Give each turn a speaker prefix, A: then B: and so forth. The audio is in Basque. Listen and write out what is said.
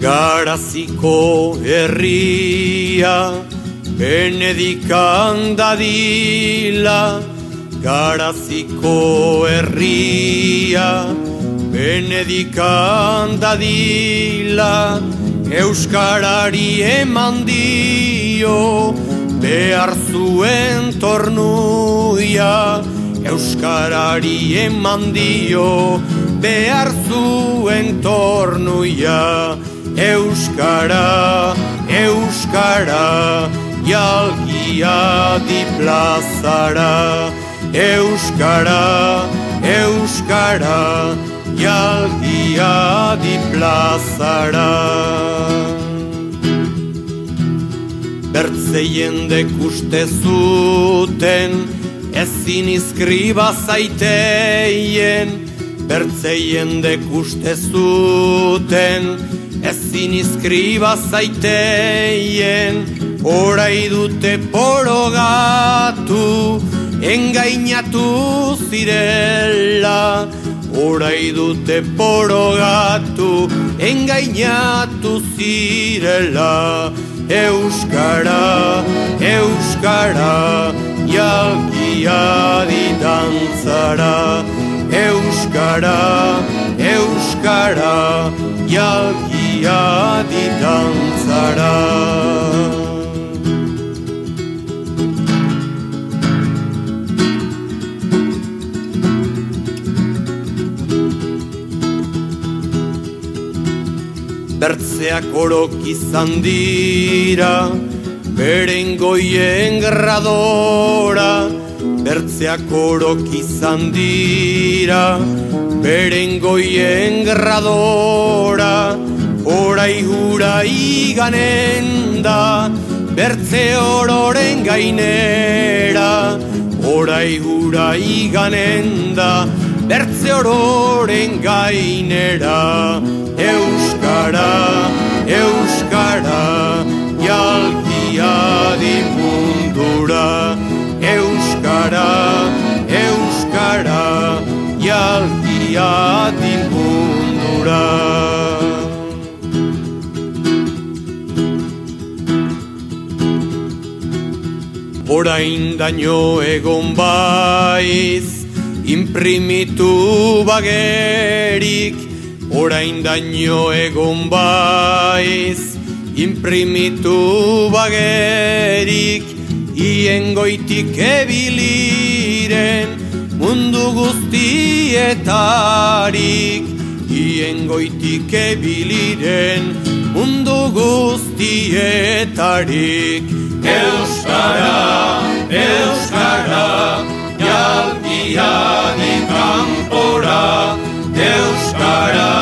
A: Garaziko herria Benedikan dadila, Garaziko herria Benedikan dadila, Euskarari eman dio behar zuen tornuia, Euskarari eman dio behar zuen tornuia. Euskara, Euskara, jalgia di plazara. Euskara, Euskara, jalgia di plazara. Bertze jendek uste zuten ezin izkriba zaiteien, bertze jendek uste zuten ezin izkriba zaiteien, orai dute porogatu, engainatu zirela. Orai dute porogatu, engainatu zirela. Euskara, Euskara, jalgia di dantzara. Euskara, Euskara, jalgia di dantzara. Bertzeak orok izan dira, beren goien gradora. Bertzeak orok izan dira, beren goien gradora. Orai hura iganen da, bertze ororen gainera. Orai hura iganen da, bertze ororen gainera. Euskara, Euskara, jalgia di mundura. Euskara, Euskara, jalgia di mundura. Orain daño egon baiz, imprimitu bagerik. Orain daño egon baiz, imprimitu bagerik. Ien goitik ebiliren mundu guztietarik. Ien goitik ebiliren mundu guztietarik. Euskara, Euskara, jalgia di kanpora. Euskara,